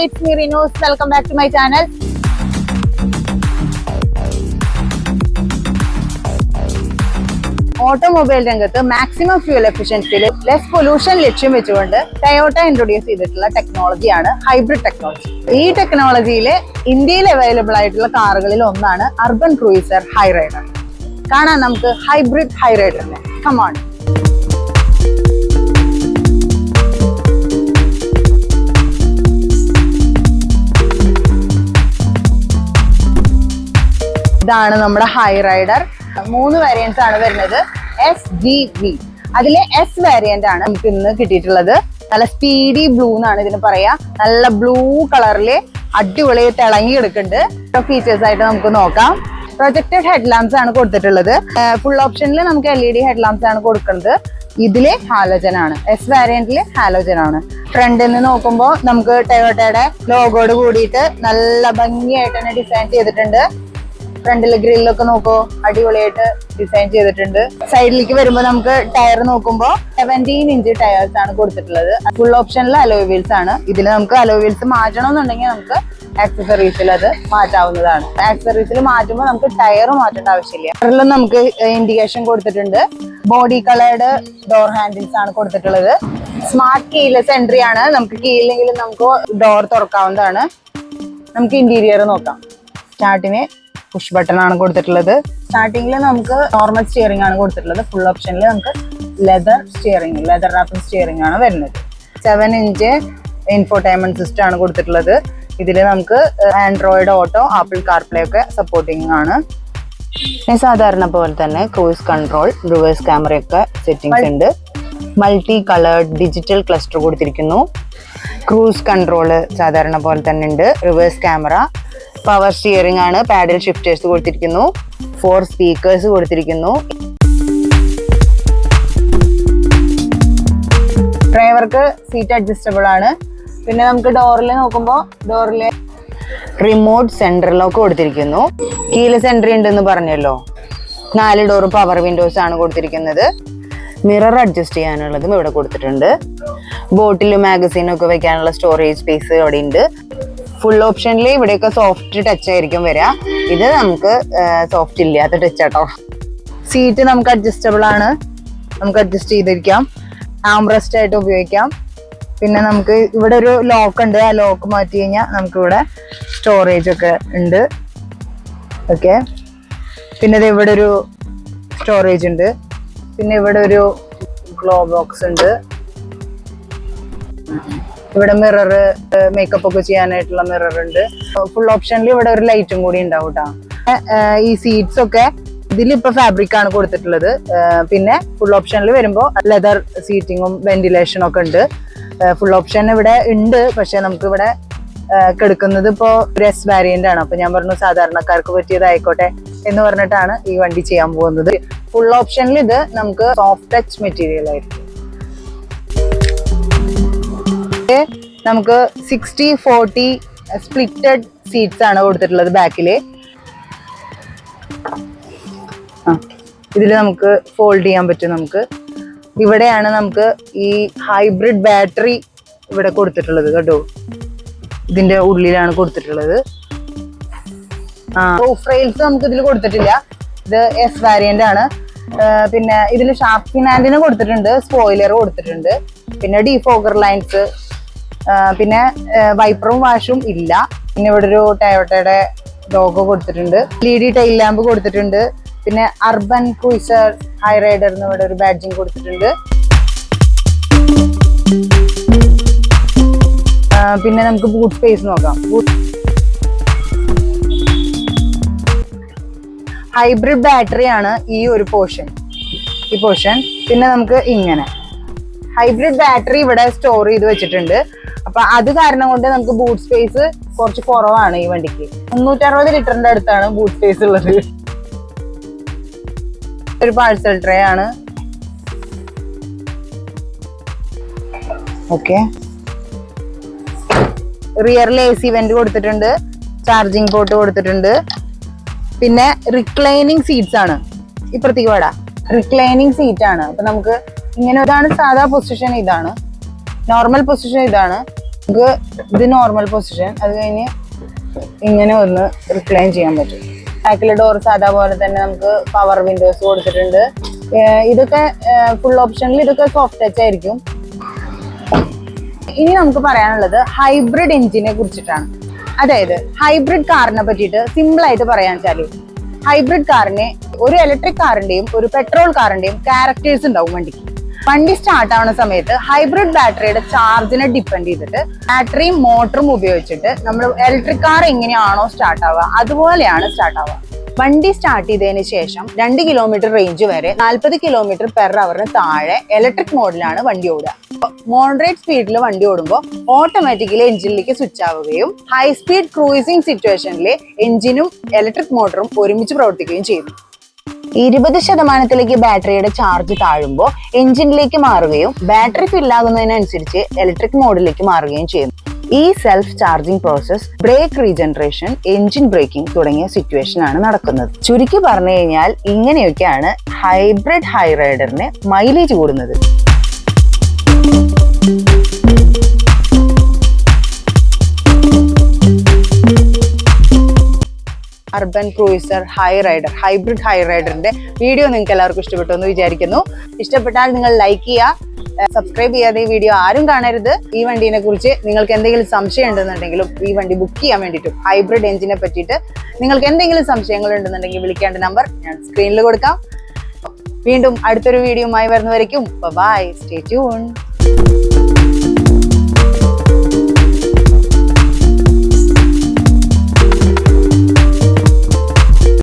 it's me Rinus. Welcome back to my channel. Automobile രംഗത്ത് maximum fuel എഫിഷ്യൻസിയിൽ less pollution ലക്ഷ്യം വെച്ചുകൊണ്ട് Toyota introduce ചെയ്തിട്ടുള്ള ടെക്നോളജിയാണ് hybrid technology. ഈ ടെക്നോളജിയിൽ ഇന്ത്യയിൽ അവൈലബിൾ ആയിട്ടുള്ള കാറുകളിൽ ഒന്നാണ് അർബൻ ക്രൂയിസർ ഹൈറൈഡർ. കാണാം നമുക്ക് ഹൈബ്രിഡ് ഹൈറൈഡറിനെ. Come on. ഇതാണ് നമ്മുടെ ഹൈറൈഡർ. 3 വേരിയന്റ്സ് ആണ് വരുന്നത്. SGV. അതിലെ S വേരിയന്റ് ആണ് നമുക്ക് ഇന്ന് കിട്ടിയിട്ടുള്ളത്. നല്ല സ്പീഡി ബ്ലൂ എന്നാണ് ഇതിന് പറയാ. നല്ല ബ്ലൂ കളറില് അടിപൊളി തിളങ്ങി എടുക്കുന്നുണ്ട്. ഫീച്ചേഴ്സ് ആയിട്ട് നമുക്ക് നോക്കാം. പ്രൊജക്റ്റഡ് ഹെഡ് ലാംപ്സ് ആണ് കൊടുത്തിട്ടുള്ളത്. ഫുൾ ഓപ്ഷനിൽ നമുക്ക് LED ഹെഡ് ലാംപ്സ് ആണ് കൊടുക്കുന്നത്. ഇതില് ഹാലോജൻ ആണ്. S വേരിയന്റില് ഹാലോജൻ ആണ്. ഫ്രണ്ടിൽ നിന്ന് നോക്കുമ്പോൾ നമുക്ക് ടൊയോട്ടയുടെ ലോഗോട് കൂടിയിട്ട് നല്ല ഭംഗിയായിട്ട് തന്നെ ഡിസൈൻ ചെയ്തിട്ടുണ്ട്. ഫ്രണ്ടിലെ ഗ്രില്ലൊക്കെ നോക്കൂ, അടിപൊളിയായിട്ട് ഡിസൈൻ ചെയ്തിട്ടുണ്ട്. സൈഡിലേക്ക് വരുമ്പോൾ നമുക്ക് ടയർ നോക്കുമ്പോൾ 17 ഇഞ്ച് ടയേഴ്സ് ആണ് കൊടുത്തിട്ടുള്ളത്. ഫുൾ ഓപ്ഷനിൽ അലോയ് വീൽസ് ആണ്. ഇതിൽ നമുക്ക് അലോയ് വീൽസ് മാറ്റണമെന്നുണ്ടെങ്കിൽ നമുക്ക് ആക്സസറീസിൽ അത് മാറ്റാവുന്നതാണ്. ആക്സസറീസിൽ മാറ്റുമ്പോൾ നമുക്ക് ടയർ മാറ്റേണ്ട ആവശ്യമില്ല. ടയറിലും നമുക്ക് ഇൻഡിക്കേഷൻ കൊടുത്തിട്ടുണ്ട്. ബോഡി കളേർഡ് ഡോർ ഹാൻഡിൽസ് ആണ് കൊടുത്തിട്ടുള്ളത്. സ്മാർട്ട് കീലെസ് എൻട്രി ആണ്. നമുക്ക് കീയില്ലെങ്കിലും നമുക്ക് ഡോർ തുറക്കാവുന്നതാണ്. നമുക്ക് ഇന്റീരിയർ നോക്കാം. സ്റ്റാർട്ടിന് പുഷ് ബട്ടൺ ആണ് കൊടുത്തിട്ടുള്ളത്. സ്റ്റാർട്ടിങ്ങിൽ നമുക്ക് നോർമൽ സ്റ്റിയറിംഗ് ആണ് കൊടുത്തിട്ടുള്ളത്. ഫുൾ ഓപ്ഷനിൽ നമുക്ക് ലെതർ റാപ്പിംഗ് സ്റ്റിയറിംഗ് ആണ് വരുന്നത്. 7 ഇഞ്ച് ഇൻഫോടൈൻമെന്റ് സിസ്റ്റം ആണ് കൊടുത്തിട്ടുള്ളത്. ഇതിൽ നമുക്ക് ആൻഡ്രോയിഡ് ഓട്ടോ, ആപ്പിൾ കാർപ്ലേ ഒക്കെ സപ്പോർട്ടിങ് ആണ്. സാധാരണ പോലെ തന്നെ ക്രൂയിസ് കൺട്രോൾ, റിവേഴ്സ് ക്യാമറ ഒക്കെ സെറ്റിംഗ്സ് ഉണ്ട്. മൾട്ടി കളേർഡ് ഡിജിറ്റൽ ക്ലസ്റ്റർ കൊടുത്തിരിക്കുന്നു. ക്രൂസ് കൺട്രോള് സാധാരണ പോലെ തന്നെ ഉണ്ട്. റിവേഴ്സ് ക്യാമറ, പവർ സ്റ്റിയറിംഗ് ആണ്. പാഡിൽ ഷിഫ്റ്റേഴ്സ് കൊടുത്തിരിക്കുന്നു. 4 സ്പീക്കേഴ്സ് കൊടുത്തിരിക്കുന്നു. ഡ്രൈവർക്ക് സീറ്റ് അഡ്ജസ്റ്റബിൾ ആണ്. പിന്നെ നമുക്ക് ഡോറിൽ നോക്കുമ്പോൾ ഡോറിൽ റിമോട്ട് സെൻട്രൽ ലോക്ക് കൊടുത്തിരിക്കുന്നു. കീലെസ് എൻട്രി ഉണ്ടെന്ന് പറഞ്ഞല്ലോ. 4 ഡോർ പവർ വിൻഡോസ് ആണ് കൊടുത്തിരിക്കുന്നത്. മിറർ അഡ്ജസ്റ്റ് ചെയ്യാനുള്ളതും ഇവിടെ കൊടുത്തിട്ടുണ്ട്. ബോട്ടിൽ മാഗസീനൊക്കെ വെക്കാനുള്ള സ്റ്റോറേജ് സ്പേസ് അവിടെ ഉണ്ട്. ഫുൾ ഓപ്ഷനിൽ ഇവിടെയൊക്കെ സോഫ്റ്റ് ടച്ച് ആയിരിക്കും വരിക. ഇത് നമുക്ക് സോഫ്റ്റ് ഇല്ലാത്ത ടച്ച് ആട്ടോ. സീറ്റ് നമുക്ക് അഡ്ജസ്റ്റബിൾ ആണ്. നമുക്ക് അഡ്ജസ്റ്റ് ചെയ്തിരിക്കാം. ആംറെസ്റ്റ് ആയിട്ട് ഉപയോഗിക്കാം. പിന്നെ നമുക്ക് ഇവിടെ ഒരു ലോക്ക് ഉണ്ട്. ആ ലോക്ക് മാറ്റി കഴിഞ്ഞാൽ നമുക്കിവിടെ സ്റ്റോറേജ് ഒക്കെ ഉണ്ട്. ഓക്കെ. പിന്നെ ഇത് ഇവിടെ ഒരു സ്റ്റോറേജ് ഉണ്ട്. പിന്നെ ഇവിടെ ഒരു ഗ്ലോ ബോക്സ് ഉണ്ട്. ഇവിടെ മിറർ, മേക്കപ്പ് ഒക്കെ ചെയ്യാനായിട്ടുള്ള മിറർ ഉണ്ട്. ഫുൾ ഓപ്ഷനിൽ ഇവിടെ ഒരു ലൈറ്റും കൂടി ഉണ്ടാവും കേട്ടോ. ഈ സീറ്റ്സ് ഒക്കെ ഇതിലിപ്പോ ഫാബ്രിക് ആണ് കൊടുത്തിട്ടുള്ളത്. പിന്നെ ഫുൾ ഓപ്ഷനിൽ വരുമ്പോൾ ലെതർ സീറ്റിങ്ങും വെന്റിലേഷനും ഒക്കെ ഉണ്ട്. ഫുൾ ഓപ്ഷൻ ഇവിടെ ഉണ്ട്. പക്ഷെ നമുക്ക് ഇവിടെ കിടക്കുന്നത് ഇപ്പോ ഒരു S വേരിയന്റ് ആണ്. അപ്പൊ ഞാൻ പറഞ്ഞു സാധാരണക്കാർക്ക് പറ്റിയതായിക്കോട്ടെ എന്ന് പറഞ്ഞിട്ടാണ് ഈ വണ്ടി ചെയ്യാൻ പോകുന്നത്. ഫുൾ ഓപ്ഷനിൽ ഇത് നമുക്ക് സോഫ്റ്റ് ടച്ച് മെറ്റീരിയൽ ആയിരിക്കും. നമുക്ക് 60-40 സ്പ്ലിറ്റഡ് സീറ്റ്സ് ആണ് കൊടുത്തിട്ടുള്ളത് ബാക്കില്. ഇതിൽ നമുക്ക് ഫോൾഡ് ചെയ്യാൻ പറ്റും. നമുക്ക് ഇവിടെയാണ് നമുക്ക് ഈ ഹൈബ്രിഡ് ബാറ്ററി ഇവിടെ കൊടുത്തിട്ടുള്ളത് കേട്ടോ. ഇതിന്റെ ഉള്ളിലാണ് കൊടുത്തിട്ടുള്ളത്. റൂഫ് റെയിൽസ് നമുക്ക് ഇതിൽ കൊടുത്തിട്ടില്ല. ഇത് S വേരിയന്റ് ആണ്. പിന്നെ ഇതിൽ ഷാർപ്പ് ഫിനാൻഡിന് കൊടുത്തിട്ടുണ്ട്. സ്പോയിലർ കൊടുത്തിട്ടുണ്ട്. പിന്നെ ഡിഫോഗർ ലൈൻസ്, പിന്നെ വൈപ്പറും വാഷും ഇല്ല. പിന്നെ ഇവിടെ ഒരു ടൊയോട്ടയുടെ ലോഗോ കൊടുത്തിട്ടുണ്ട്. LED ടൈൽ ലാമ്പ് കൊടുത്തിട്ടുണ്ട്. പിന്നെ അർബൻ ക്രൂയിസർ ഹൈറൈഡറിന് ഇവിടെ ഒരു ബാഡ്ജിങ് കൊടുത്തിട്ടുണ്ട്. പിന്നെ നമുക്ക് ബൂട്ട് സ്പേസ് നോക്കാം. ഹൈബ്രിഡ് ബാറ്ററി ആണ് ഈ ഒരു പോർഷൻ. പിന്നെ നമുക്ക് ഇങ്ങനെ ഹൈബ്രിഡ് ബാറ്ററി ഇവിടെ സ്റ്റോർ ചെയ്ത് വെച്ചിട്ടുണ്ട്. അപ്പൊ അത് കാരണം കൊണ്ട് നമുക്ക് ബൂട്ട് സ്പേസ് കുറച്ച് കുറവാണ് ഈ വണ്ടിക്ക്. 360 ലിറ്ററിന്റെ അടുത്താണ് ബൂട്ട് സ്പേസ് ഉള്ളത്. ഒരു പാഴ്സൽ ട്രേ ആണ്. ഓക്കെ. റിയറിൽ AC വെന്റ് കൊടുത്തിട്ടുണ്ട്. ചാർജിങ് പോർട്ട് കൊടുത്തിട്ടുണ്ട്. പിന്നെ റിക്ലൈനിങ് സീറ്റ്സ് ആണ്. ഇപ്പുറത്തേക്ക് വേടാ. റിക്ലൈനിങ് സീറ്റ് ആണ്. അപ്പൊ നമുക്ക് ഇങ്ങനെ ഇതാണ് സാധാ പൊസിഷൻ. ഇതാണ് നോർമൽ പൊസിഷൻ. ഇതാണ് നമുക്ക് ഇത് നോർമൽ പൊസിഷൻ, അത് കഴിഞ്ഞ് ഇങ്ങനെ ഒന്ന് റിക്ലൈൻ ചെയ്യാൻ പറ്റും. ബാക്കിലെ ഡോർ സാധാ പോലെ തന്നെ നമുക്ക് പവർ വിൻഡോസ് കൊടുത്തിട്ടുണ്ട്. ഇതൊക്കെ ഫുൾ ഓപ്ഷനിൽ ഇതൊക്കെ സോഫ്റ്റ് ടച്ച് ആയിരിക്കും. ഇനി നമുക്ക് പറയാനുള്ളത് ഹൈബ്രിഡ് എഞ്ചിനെ കുറിച്ചിട്ടാണ്. അതായത് ഹൈബ്രിഡ് കാറിനെ പറ്റിയിട്ട് സിമ്പിൾ ആയിട്ട് പറയാൻ വെച്ചാല്, ഹൈബ്രിഡ് കാറിന് ഒരു ഇലക്ട്രിക് കാറിന്റെയും ഒരു പെട്രോൾ കാറിന്റെയും ക്യാരക്ടേഴ്സ് ഉണ്ടാവും വണ്ടിക്ക്. വണ്ടി സ്റ്റാർട്ട് ആവുന്ന സമയത്ത് ഹൈബ്രിഡ് ബാറ്ററിയുടെ ചാർജിനെ ഡിപ്പെൻഡ് ചെയ്തിട്ട് ബാറ്ററിയും മോട്ടറും ഉപയോഗിച്ചിട്ട് നമ്മൾ ഇലക്ട്രിക് കാർ എങ്ങനെയാണോ സ്റ്റാർട്ട് ആവുക അതുപോലെയാണ് സ്റ്റാർട്ട് ആവുക. വണ്ടി സ്റ്റാർട്ട് ചെയ്തതിന് ശേഷം 2 കിലോമീറ്റർ റേഞ്ച് വരെ 40 കിലോമീറ്റർ പെർ അവറിന് താഴെ ഇലക്ട്രിക് മോഡിലാണ് വണ്ടി ഓടുക. മോഡറേറ്റ് സ്പീഡിൽ വണ്ടി ഓടുമ്പോൾ ഓട്ടോമാറ്റിക്കലി എഞ്ചിനിലേക്ക് സ്വിച്ച് ആവുകയും ഹൈ സ്പീഡ് ക്രൂയിസിംഗ് സിറ്റുവേഷനിൽ എഞ്ചിനും ഇലക്ട്രിക് മോട്ടറും ഒരുമിച്ച് പ്രവർത്തിക്കുകയും ചെയ്യുന്നു. 20% ബാറ്ററിയുടെ ചാർജ് താഴുമ്പോൾ എഞ്ചിനിലേക്ക് മാറുകയും ബാറ്ററി ഫില്ലാകുന്നതിനനുസരിച്ച് ഇലക്ട്രിക് മോഡിലേക്ക് മാറുകയും ചെയ്യുന്നു. ഈ self charging process, brake regeneration, engine braking തുടങ്ങിയ സിറ്റുവേഷൻ ആണ് നടക്കുന്നത്. ചുരുക്കി പറഞ്ഞു കഴിഞ്ഞാൽ ഇങ്ങനെയൊക്കെയാണ് ഹൈബ്രിഡ് ഹൈ റൈഡറിന് മൈലേജ് കൂടുന്നത്. Urban cruiser Hyryder, hybrid ഹൈ റൈഡറിന്റെ വീഡിയോ നിങ്ങൾക്ക് എല്ലാവർക്കും ഇഷ്ടപ്പെട്ടു എന്ന് വിചാരിക്കുന്നു. ഇഷ്ടപ്പെട്ടാൽ നിങ്ങൾ ലൈക്ക് ചെയ്യുക, സബ്സ്ക്രൈബ് ചെയ്യാതെ ഈ വീഡിയോ ആരും കാണരുത്. ഈ വണ്ടീനെ കുറിച്ച് നിങ്ങൾക്ക് എന്തെങ്കിലും സംശയം ഉണ്ടെന്നുണ്ടെങ്കിലും ഈ വണ്ടി ബുക്ക് ചെയ്യാൻ വേണ്ടിയിട്ടും ഹൈബ്രിഡ് എഞ്ചിനെ പറ്റിയിട്ട് നിങ്ങൾക്ക് എന്തെങ്കിലും സംശയങ്ങൾ ഉണ്ടെന്നുണ്ടെങ്കിൽ വിളിക്കേണ്ട നമ്പർ ഞാൻ സ്ക്രീനിൽ കൊടുക്കാം. വീണ്ടും അടുത്തൊരു വീഡിയോയുമായി വരുന്നവരേക്കും ബൈ, സ്റ്റേ ട്യൂൺ.